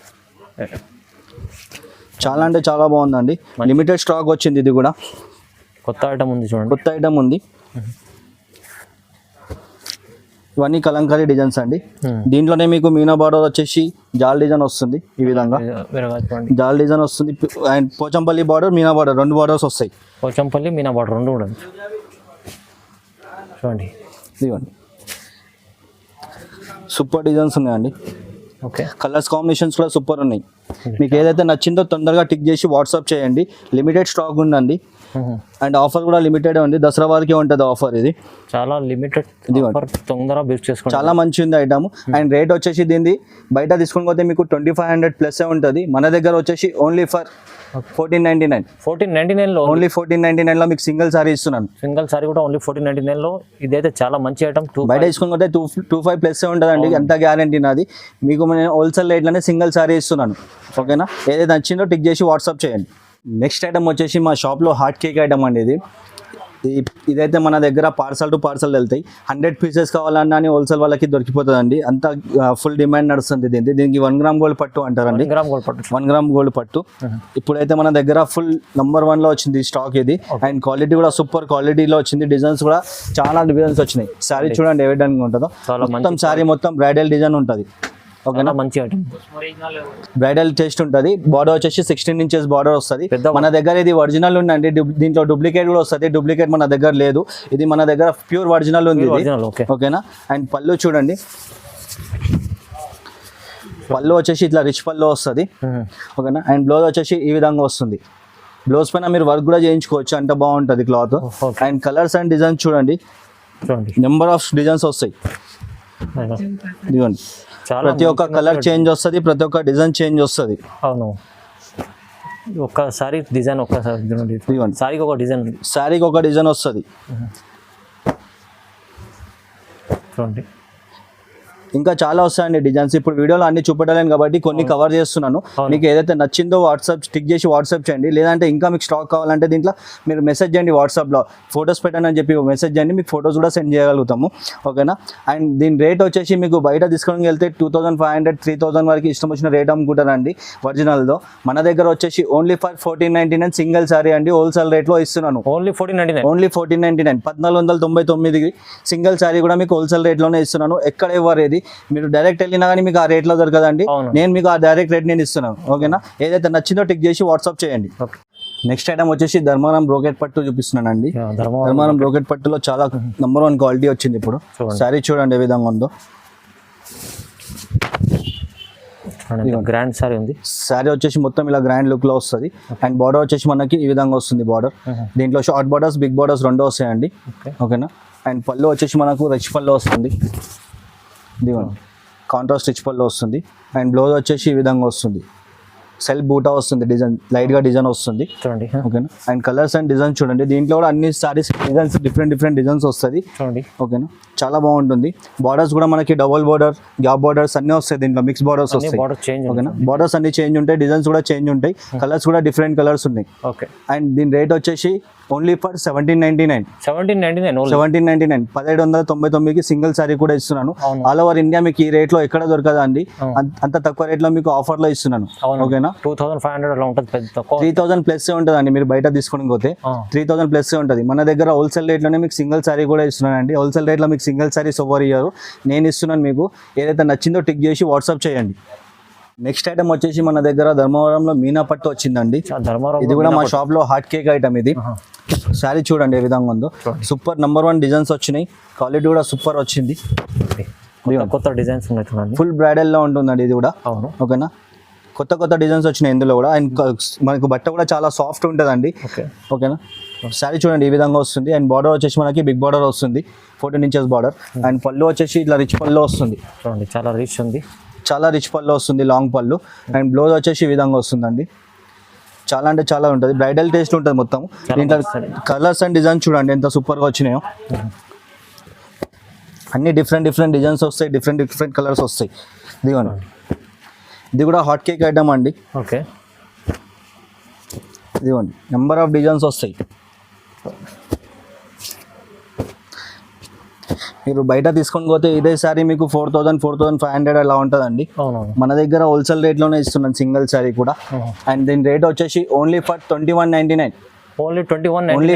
చాలా అంటే చాలా బాగుందండి. లిమిటెడ్ స్టాక్ వచ్చింది. ఇది కూడా కొత్త ఐటమ్ ఉంది చూడండి. కొత్త ఐటమ్ ఉంది. ఇవన్నీ కలంకారీ డిజైన్స్ అండి. దీంట్లోనే మీకు మీనా బార్డర్ వచ్చేసి జాల్ డిజైన్ వస్తుంది. ఈ విధంగా జాల్ డిజైన్ వస్తుంది. అండ్ పోచంపల్లి బార్డర్, మీనా బార్డర్, 2 బార్డర్స్ వస్తాయి. పోచంపల్లి, మీనా బార్డర్ 2 కూడా చూడండి. ఇదిగోండి సూపర్ డిజైన్స్ ఉన్నాయండి. ఓకే, కలర్స్ కాంబినేషన్స్ కూడా సూపర్ ఉన్నాయి. మీకు ఏదైతే నచ్చిందో తొందరగా టిక్ చేసి వాట్సాప్ చేయండి. లిమిటెడ్ స్టాక్ ఉందండి. అండ్ ఆఫర్ కూడా లిమిటెడ్ ఉంది, దసరా వారికి ఉంటుంది ఆఫర్. ఇది చాలా లిమిటెడ్, తొందరగా బిల్ చేసుకోండి. చాలా మంచి ఉంది ఐటమ్. అండ్ రేట్ వచ్చేసి దీన్ని బయట తీసుకుని పోతే మీకు 2500 ప్లస్ ఉంటుంది. మన దగ్గర వచ్చేసి ఓన్లీ ఫర్ 1499. 1499 లో ఓన్లీ 1499 లో మీకు సింగిల్ సారీ ఇస్తున్నాను. సింగిల్ సారీ కూడా ఓన్లీ 1499 లో. ఇదైతే చాలా మంచి ఐటమ్. బయట తీసుకుని పోతే 25 ప్లస్ ఉంటుందండి, ఎంత గ్యారంటీ నాది. మీకు నేను హోల్సేల్ రేట్లోనే సింగిల్ సారీ ఇస్తున్నాను. ఓకేనా, ఏదైతే నచ్చిందో టిక్ చేసి వాట్సాప్ చేయండి. నెక్స్ట్ ఐటమ్ వచ్చేసి మా షాప్లో హాట్ కేక్ ఐటమ్ అండి. ఇదైతే మన దగ్గర పార్సల్ టు పార్సల్ వెళ్తాయి. 100 పీసెస్ కావాలన్నా అని హోల్సేల్ వాళ్ళకి దొరికిపోతుందండి. అంత ఫుల్ డిమాండ్ నడుస్తుంది దీనికి 1 గ్రామ్ గోల్డ్ పట్టు అంటారండి. 1 గ్రామ్ గోల్డ్ పట్టు. ఇప్పుడైతే మన దగ్గర ఫుల్ నెంబర్ 1 లో వచ్చింది స్టాక్ ఇది. అండ్ క్వాలిటీ కూడా సూపర్ క్వాలిటీలో వచ్చింది. డిజైన్స్ కూడా చాలా డిజైన్స్ వచ్చినాయి. శారీ చూడండి ఏ విధంగా ఉంటుందో. మొత్తం శారీ మొత్తం బ్రైడల్ డిజైన్ ఉంటుంది. ఓకేనా, మంచి ఐటమ్, బ్రైడల్ టేస్ట్ ఉంటుంది. బార్డర్ వచ్చేసి 16 ఇంచెస్ బార్డర్ వస్తుంది. మన దగ్గర ఇది ఒరిజినల్ ఉందండి. దీంట్లో డూప్లికేట్ కూడా వస్తుంది. డూప్లికేట్ మన దగ్గర లేదు. ఇది మన దగ్గర ప్యూర్ ఒరిజినల్ ఉంది. ఓకేనా, అండ్ పళ్ళు చూడండి. పళ్ళు వచ్చేసి ఇట్లా రిచ్ పళ్ళు వస్తుంది. ఓకేనా, అండ్ బ్లౌజ్ వచ్చేసి ఈ విధంగా వస్తుంది. బ్లౌజ్ పైన మీరు వర్క్ కూడా చేయించుకోవచ్చు, అంత బాగుంటుంది cloth. And colours and designs చూడండి, నెంబర్ ఆఫ్ డిజైన్స్ వస్తాయి. ఇదిగోండి, ప్రతి ఒక్క కలర్ చేంజ్ వస్తుంది, ప్రతి ఒక్క డిజైన్ చేంజ్ వస్తుంది. అవును, ఒక్కసారి డిజైన్ సారీకి ఒక డిజైన్, శారీకి ఒక డిజైన్ వస్తుంది. చూడండి, ఇంకా చాలా వస్తాయండి డిజైన్స్. ఇప్పుడు వీడియోలో అన్ని చూపెట్టలేను కాబట్టి కొన్ని కవర్ చేస్తున్నాను. మీకు ఏదైతే నచ్చిందో వాట్సాప్ టిక్ చేసి వాట్సాప్ చేయండి. లేదంటే ఇంకా మీకు స్టాక్ కావాలంటే దీంట్లో మీరు మెసేజ్ చేయండి. వాట్సాప్లో ఫొటోస్ పెట్టండి అని చెప్పి మెసేజ్ చేయండి, మీకు ఫొటోస్ కూడా సెండ్ చేయగలుగుతాము. ఓకేనా, అండ్ దీని రేట్ వచ్చేసి మీకు బయట తీసుకొని వెళ్తే 2500, 3000 వరకు ఇష్టం వచ్చిన రేట్ అమ్ముకుంటారండి ఒరిజినల్తో. మన దగ్గర వచ్చేసి ఓన్లీ ఫర్ 1499 సింగిల్ సారీ అండి. హోల్సేల్ రేట్లో ఇస్తున్నాను. ఓన్లీ 1499, ఓన్లీ 1499, 1499 సింగిల్ సారీ కూడా మీకు హోల్సేల్ రేట్లోనే ఇస్తున్నాను. ఎక్కడ ఇవ్వరేది, మీరు డైరెక్ట్ వెళ్ళినా కానీ మీకు ఆ రేట్లో దొరకదండి. నేను మీకు ఆ డైరెక్ట్ రేట్ నేను ఇస్తున్నాను. ఓకేనా, ఏదైతే నచ్చిందో టిక్ చేసి వాట్సాప్ చేయండి. నెక్స్ట్ ఐటమ్ వచ్చేసి ధర్మారం బ్రోకెట్ పట్టు చూపిస్తున్నాను అండి. ధర్మారం బ్రోకెట్ పట్టులో చాలా నెంబర్ 1 క్వాలిటీ వచ్చింది. ఇప్పుడు సారీ చూడండి ఏ విధంగా ఉందో. గ్రాండ్ సారీ ఉంది. సారీ వచ్చేసి మొత్తం ఇలా గ్రాండ్ లుక్ లో వస్తుంది. అండ్ బార్డర్ వచ్చేసి మనకి ఈ విధంగా వస్తుంది బార్డర్. దీంట్లో షార్ట్ బార్డర్స్, బిగ్ బార్డర్స్ 2 వస్తాయండి. ఓకేనా, అండ్ పళ్ళు వచ్చేసి మనకు రిచ్ పళ్ళు వస్తుంది. ఇదిగోండి కాంట్రాస్ట్ రిచ్ పళ్ళు వస్తుంది. అండ్ బ్లౌజ్ వచ్చేసి ఈ విధంగా వస్తుంది. సెల్ఫ్ బూటా వస్తుంది, డిజైన్ లైట్ గా డిజైన్ వస్తుంది. చూడండి, ఓకేనా, అండ్ కలర్స్ అండ్ డిజైన్స్ చూడండి. దీంట్లో కూడా అన్ని సారీస్ డిజైన్స్ డిఫరెంట్ డిజైన్స్ వస్తుంది. చూడండి, ఓకేనా, చాలా బాగుంటుంది. బార్డర్స్ కూడా మనకి డబుల్ బార్డర్, గ్యాప్ బార్డర్స్ అన్ని వస్తాయి. దీంట్లో మిక్స్ బార్డర్స్ వస్తాయి. ఓకేనా, బార్డర్స్ అన్ని చేంజ్ ఉంటాయి, డిజైన్స్ కూడా చేంజ్ ఉంటాయి, కలర్స్ కూడా డిఫరెంట్ కలర్స్ ఉన్నాయి. ఓకే, అండ్ దీని రేట్ వచ్చేసి ఓన్లీ ఫర్ 1799. 1799 సింగిల్ సారీ కూడా ఇస్తున్నాను. ఆల్ ఓవర్ ఇండియా మీకు ఈ రేట్ లో ఎక్కడ దొరకదా అండి. అంత తక్కువ రేట్ లో మీకు ఆఫర్ లో ఇస్తున్నాను. ఓకేనా, 2500 అలా ఉంటుంది. 3000 ప్లస్ ఉంటుందండి. మీరు బయట తీసుకుని పోతే 3000 ప్లస్ ఉంటుంది. మన దగ్గర హోల్సేల్ రేట్ లోనే మీకు సింగిల్ సారీ కూడా ఇస్తున్నాను అండి. హోల్సేల్ రేట్ లో మీకు సింగిల్ సారీస్ ఎవరు ఇయ్యారు, నేను ఇస్తున్నాను. మీకు ఏదైతే నచ్చిందో టిక్ చేసి వాట్సాప్ చేయండి. నెక్స్ట్ ఐటమ్ వచ్చేసి మన దగ్గర ధర్మవరంలో మీనా పట్టు వచ్చిందండి. ఇది కూడా మా షాప్ లో హాట్ కేక్ ఐటమ్. ఇది శారీ చూడండి ఏ విధంగా ఉందో. సూపర్ నెంబర్ 1 డిజైన్స్ వచ్చినాయి. క్వాలిటీ కూడా సూపర్ వచ్చింది. కొత్త డిజైన్స్ ఉన్నాయి. ఫుల్ బ్రైడల్ లో ఉంటుందండి ఇది కూడా. ఓకేనా, కొత్త డిజైన్స్ వచ్చినాయి ఇందులో కూడా. అండ్ మనకు బట్ట కూడా చాలా సాఫ్ట్ ఉంటుందండి. ఓకేనా, శారీ చూడండి ఈ విధంగా వస్తుంది. అండ్ బార్డర్ వచ్చేసి మనకి బిగ్ బార్డర్ వస్తుంది, 14 ఇంచెస్ బార్డర్. అండ్ పళ్ళు వచ్చేసి ఇట్లా రిచ్ పళ్ళు వస్తుంది. చూడండి, చాలా రిచ్ ఉంది, చాలా రిచ్ పళ్ళు వస్తుంది, లాంగ్ పళ్ళు. అండ్ బ్లౌజ్ వచ్చేసి ఈ విధంగా వస్తుందండి. చాలా అంటే చాలా ఉంటుంది, బ్రైడల్ టేస్ట్ ఉంటుంది మొత్తం. దీంట్లో కలర్స్ అండ్ డిజైన్స్ చూడండి ఎంత సూపర్గా వచ్చినాయో. అన్ని డిఫరెంట్ డిజైన్స్ వస్తాయి, డిఫరెంట్ కలర్స్ వస్తాయి. ఇదిగోండి, ఇది కూడా హాట్ కేక్ ఐటమ్ అండి. ఓకే, ఇదిగోండి నెంబర్ ఆఫ్ డిజైన్స్ వస్తాయి. మీరు బయట తీసుకొని పోతే ఇదే సారీ మీకు 4,000-4,500 అలా ఉంటుందండి. మన దగ్గర హోల్సేల్ రేట్లోనే ఇస్తున్నాం సింగిల్ సారీ కూడా. అండ్ దీని రేట్ వచ్చేసి ఓన్లీ ఫర్ 2199. ఓన్లీ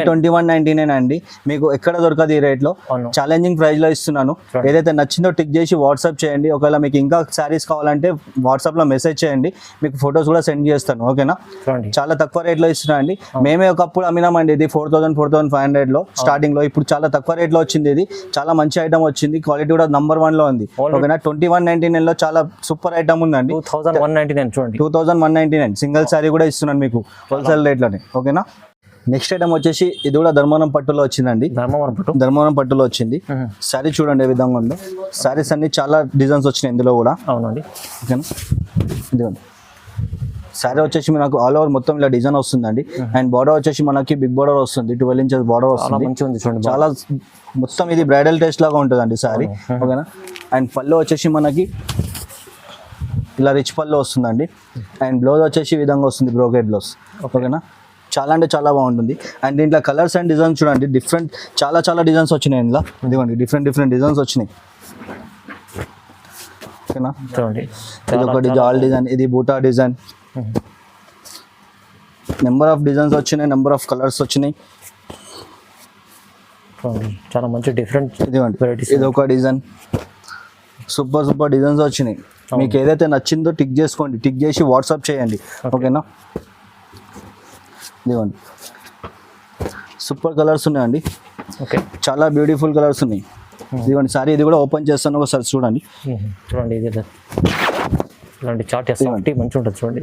2199 అండి. మీకు ఎక్కడ దొరకదు ఈ రేట్లో, ఛాలెంజింగ్ ప్రైస్ లో ఇస్తున్నాను. ఏదైతే నచ్చిందో టిక్ చేసి వాట్సాప్ చేయండి. ఒకవేళ మీకు ఇంకా శారీస్ కావాలంటే వాట్సాప్ లో మెసేజ్ చేయండి, మీకు ఫొటోస్ కూడా సెండ్ చేస్తాను. ఓకేనా, చాలా తక్కువ రేట్లో ఇస్తున్నా అండి. మేమే ఒకప్పుడు అమ్మినామండి ఇది 4,000-4,500 లో స్టార్టింగ్ లో. ఇప్పుడు చాలా తక్కువ రేట్లో వచ్చింది, ఇది చాలా మంచి ఐటమ్ వచ్చింది, క్వాలిటీ కూడా నంబర్ 1 లో ఉంది. ఓకేనా, 2199 లో చాలా సూపర్ ఐటమ్ ఉందండి. 2199 సింగిల్ శారీ కూడా ఇస్తున్నాను మీకు హోల్సేల్ రేట్లోనే. ఓకేనా, నెక్స్ట్ ఐటమ్ వచ్చేసి ఇది కూడా ధర్మవరం పట్టులో వచ్చిందండి. ధర్మవరం పట్టులో వచ్చింది. శారీ చూడండి ఏ విధంగా ఉందో. శారీస్ అన్ని చాలా డిజైన్స్ వచ్చినాయి ఇందులో కూడా. అవునండి, ఓకేనా. ఇదిగోండి శారీ వచ్చేసి మనకు ఆల్ ఓవర్ మొత్తం ఇలా డిజైన్ వస్తుందండి. అండ్ బార్డర్ వచ్చేసి మనకి బిగ్ బార్డర్ వస్తుంది, 12 ఇంచెస్ బార్డర్ వస్తుంది. చాలా మొత్తం ఇది బ్రైడల్ టేస్ట్ లాగా ఉంటుందండి శారీ. ఓకేనా, అండ్ పళ్ళు వచ్చేసి మనకి ఇలా రిచ్ పళ్ళు వస్తుందండి. అండ్ బ్లౌజ్ వచ్చేసి ఈ విధంగా వస్తుంది, బ్రోకెట్ బ్లౌజ్. ఓకేనా, చాలా అంటే చాలా బాగుంటుంది. అండ్ దీంట్లో కలర్స్ అండ్ డిజైన్స్ చూడండి, చాలా డిజైన్స్ వచ్చినాయి ఇందులో. ఇదిగోండి డిఫరెంట్ డిజైన్స్ వచ్చినాయి. ఓకేనా, చూడండి ఇది ఒకటి జాల్ డిజైన్, ఇది బూటా డిజైన్. నెంబర్ ఆఫ్ డిజైన్స్ వచ్చినాయి, నెంబర్ ఆఫ్ కలర్స్ వచ్చినాయి. చాలా మంచి డిఫరెంట్. ఇదిగోండి ఇది ఒక డిజైన్, సూపర్ డిజైన్స్ వచ్చినాయి. మీకు ఏదైతే నచ్చిందో టిక్ చేసుకోండి, టిక్ చేసి వాట్సాప్ చేయండి. ఓకేనా, ఇదిగోండి సూపర్ కలర్స్ ఉన్నాయండి. ఓకే, చాలా బ్యూటిఫుల్ కలర్స్ ఉన్నాయి. ఇదిగోండి సారీ, ఇది కూడా ఓపెన్ చేస్తాను ఒకసారి చూడండి. ఇది ఇలాంటి చాట్ మంచిగా ఉంటుంది చూడండి,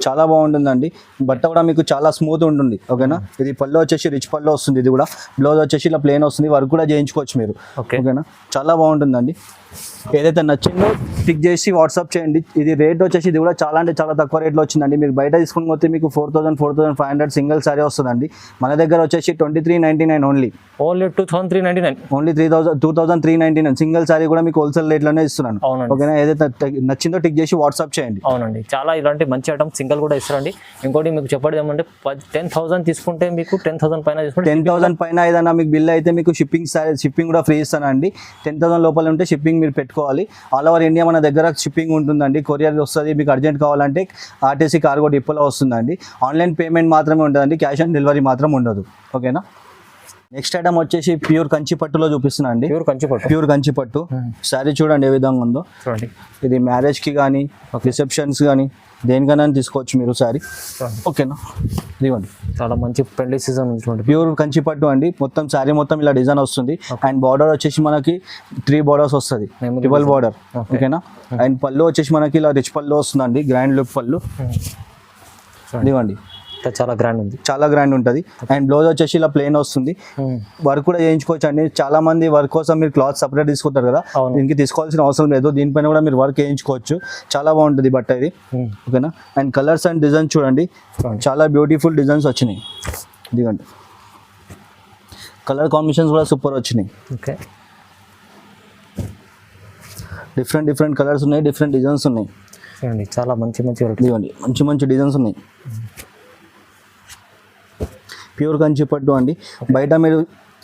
చాలా బాగుంటుందండి. బట్ట కూడా మీకు చాలా స్మూత్ ఉంటుంది. ఓకేనా, ఇది పళ్ళు వచ్చేసి రిచ్ పళ్ళు వస్తుంది. ఇది కూడా బ్లౌజ్ వచ్చేసి ఇలా ప్లేన్ వస్తుంది, వర్క్ కూడా చేయించుకోవచ్చు మీరు. ఓకేనా, చాలా బాగుంటుందండి. ఏదైతే నచ్చిందో టిక్ చేసి వాట్సాప్ చేయండి. ఇది రేట్ వచ్చేసి ఇది కూడా చాలా అంటే చాలా తక్కువ రేట్లో వచ్చిందండి. మీరు బయట తీసుకుని పోతే మీకు 4,000-4,500 సింగిల్ సారీ వస్తుందండి. మన దగ్గర వచ్చేసి 2399 ఓన్లీ 2399 ఓన్లీ 2399 సింగిల్ సారీ కూడా మీకు హోల్సేల్ రేట్లోనే ఇస్తున్నాను. ఓకేనా, ఏదైతే నచ్చిందో టిక్ చేసి వాట్సాప్ చేయండి. అవునండి, చాలా ఇలాంటి మంచి ఐటమ్ సింగిల్ కూడా ఇస్తారండి. ఇంకోటి మీకు చెప్పడం ఏమంటే 10,000 తీసుకుంటే మీకు 10,000 పైన తీసుకుంటే 10,000 పైన ఏదైనా మీకు బిల్ అయితే మీకు షిప్పింగ్ కూడా ఫ్రీ ఇస్తానండి. 10,000 లోపల ఉంటే షిప్పింగ్ మీరు పెట్టుకోవాలి. ఆల్ ఓవర్ ఇండియా మన దగ్గర షిప్పింగ్ ఉంటుందండి, కొరియర్ వస్తుంది. మీకు అర్జెంట్ కావాలంటే ఆర్టీసీ కార్గో డిపోలో వస్తుందండి. ఆన్లైన్ పేమెంట్ మాత్రమే ఉంటుందండి, క్యాష్ ఆన్ డెలివరీ మాత్రం ఉండదు. ఓకేనా, నెక్స్ట్ ఐటమ్ వచ్చేసి ప్యూర్ కంచి పట్టులో చూపిస్తున్నా అండి. ప్యూర్ కంచి పట్టు శారీ చూడండి ఏ విధంగా ఉందో. ఇది మ్యారేజ్కి కానీ రిసెప్షన్స్ కానీ దేనికైనా తీసుకోవచ్చు మీరు శారీ. ఓకేనా, ఇదిగోండి చాలా మంచి పెళ్లి సీజన్ చూడండి. ప్యూర్ కంచి పట్టు అండి. మొత్తం శారీ మొత్తం ఇలా డిజైన్ వస్తుంది. అండ్ బార్డర్ వచ్చేసి మనకి 3 బార్డర్స్ వస్తుంది, ట్రిపుల్ బార్డర్. ఓకేనా, అండ్ పళ్ళు వచ్చేసి మనకి ఇలా రిచ్ పళ్ళు వస్తుందండి, గ్రాండ్ లుక్ పళ్ళు. ఇదిగోండి చాలా గ్రాండ్ ఉంది, చాలా గ్రాండ్ ఉంటుంది. అండ్ బ్లౌజ్ వచ్చేసి ఇలా ప్లెయిన్ వస్తుంది, వర్క్ కూడా చేయించుకోవచ్చు అండి. చాలా మంది వర్క్ కోసం మీరు క్లాత్ సపరేట్ తీసుకుంటారు కదా, దీనికి తీసుకోవాల్సిన అవసరం లేదు. దీనిపైన కూడా మీరు వర్క్ చేయించుకోవచ్చు, చాలా బాగుంటుంది బట్ట ఇది. ఓకేనా, అండ్ కలర్స్ అండ్ డిజైన్స్ చూడండి, చాలా బ్యూటిఫుల్ డిజైన్స్ వచ్చినాయి. ఇదిగోండి కలర్ కాంబినేషన్స్ కూడా సూపర్ వచ్చినాయి. ఓకే, డిఫరెంట్ కలర్స్ ఉన్నాయి, డిఫరెంట్ డిజైన్స్ ఉన్నాయి. చాలా మంచి ఇదిగోండి మంచి డిజైన్స్ ఉన్నాయి. ప్యూర్ కంచి పట్టు అండి. బయట మీరు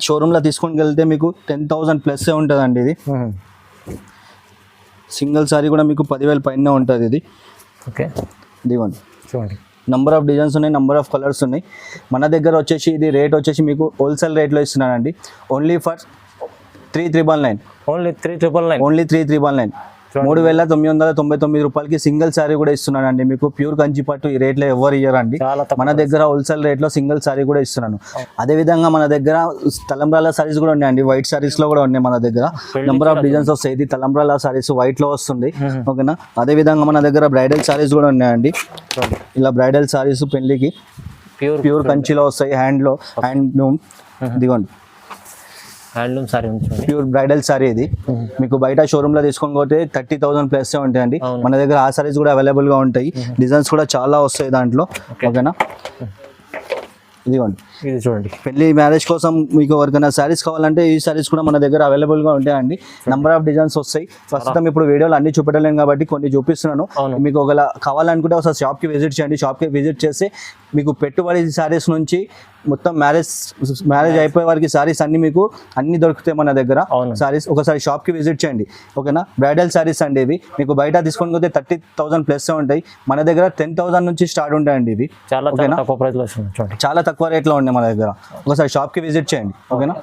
షోరూమ్లో తీసుకొని వెళ్తే మీకు 10,000 ప్లస్ ఉంటుందండి. ఇది సింగిల్ సారీ కూడా మీకు 10,000 పైన ఉంటుంది ఇది. ఓకే, ఇదిగోండి చూడండి నంబర్ ఆఫ్ డిజైన్స్ ఉన్నాయి, నంబర్ ఆఫ్ కలర్స్ ఉన్నాయి. మన దగ్గర వచ్చేసి ఇది రేట్ వచ్చేసి మీకు హోల్సేల్ రేట్లో ఇస్తున్నానండి. ఓన్లీ ఫర్ 3,999 ఓన్లీ 3,999 3,999 రూపాయలకి సింగిల్ శారీ కూడా ఇస్తున్నానండి మీకు. ప్యూర్ కంచి పట్టు ఈ రేట్లో ఎవరు ఇయ్యరండి. మన దగ్గర హోల్సేల్ రేట్లో సింగిల్ శారీ కూడా ఇస్తున్నాను. అదే విధంగా మన దగ్గర తలంబ్రాల సారీస్ కూడా ఉన్నాయండి, వైట్ సారీస్ లో కూడా ఉన్నాయి మన దగ్గర. నెంబర్ ఆఫ్ డిజైన్స్ వస్తాయి. ఇది తలంబ్రాల సారీస్ వైట్ లో వస్తుంది. ఓకేనా, అదే విధంగా మన దగ్గర బ్రైడల్ సారీస్ కూడా ఉన్నాయండి. ఇలా బ్రైడల్ సారీస్ పెళ్లికి ప్యూర్ కంచిలో వస్తాయి, హ్యాండ్ లూమ్. ఇదిగోండి హ్యాండ్లూమ్ సారీ ఉంటుంది. ప్యూర్ బ్రైడల్ సారీ ఇది. మీకు బయట షోరూమ్ లో తీసుకొని పోతే 30,000 ప్లస్ ఉంటాయండి. మన దగ్గర ఆ సారీస్ కూడా అవైలబుల్ గా ఉంటాయి. డిజైన్స్ కూడా చాలా వస్తాయి దాంట్లో. ఓకేనా, ఇదిగోండి ఇది చూడండి. పెళ్లి మ్యారేజ్ కోసం మీకు ఎవరికైనా శారీస్ కావాలంటే ఈ శారీస్ కూడా మన దగ్గర అవైలబుల్ గా ఉంటాయండి. నంబర్ ఆఫ్ డిజైన్స్ వస్తాయి. ప్రస్తుతం ఇప్పుడు వీడియోలో అన్ని చూపెట్టలేను కాబట్టి కొన్ని చూపిస్తున్నాను. మీకు ఒకవేళ కావాలనుకుంటే ఒకసారి షాప్ కి విజిట్ చేయండి. షాప్ కి విజిట్ చేసి మీకు పెట్టుబడి శారీస్ నుంచి మొత్తం మ్యారేజ్ అయిపోయే వారికి శారీస్ అన్ని దొరుకుతాయి మన దగ్గర. శారీస్ ఒకసారి షాప్ కి విజిట్ చేయండి. ఓకేనా, బ్రైడల్ శారీస్ అండి ఇవి. మీకు బయట తీసుకొని పోతే 30,000 ప్లస్ ఉంటాయి. మన దగ్గర 10,000 నుంచి స్టార్ట్ ఉంటాయండి ఇవి. చాలా తక్కువ ప్రైస్ లో వస్తుంది. చాలా తక్కువ రేట్లో ఉన్నాయి మన దగ్గర. ఒకసారి షాప్కి విజిట్ చేయండి. ఓకేనా,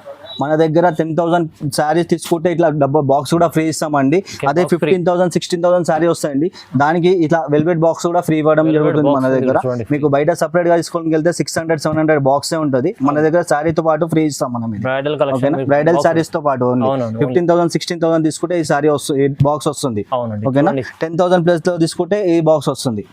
మన దగ్గర 10,000 శారీస్ తీసుకుంటే ఇట్లా డబ్బా బాక్స్ కూడా ఫ్రీ ఇస్తామండి. అదే 15,000 16,000 శారీ వస్తాయండి, దానికి ఇట్లా వెల్వెట్ బాక్స్ కూడా ఫ్రీ ఇవ్వడం జరుగుతుంది మన దగ్గర. మీకు బయట సపరేట్ గా తీసుకొని వెళ్తే 600-700 బాక్సే ఉంటుంది. మన దగ్గర శారీతో పాటు ఫ్రీ ఇస్తాం మనం. బ్రైడల్ శారీస్ తో పాటు 15,000 16,000 తీసుకుంటే ఈ శారీ వస్తుంది, బాక్స్ వస్తుంది. ఓకేనా, 10,000 ప్లస్ లో తీసుకుంటే ఈ బాక్స్ వస్తుంది.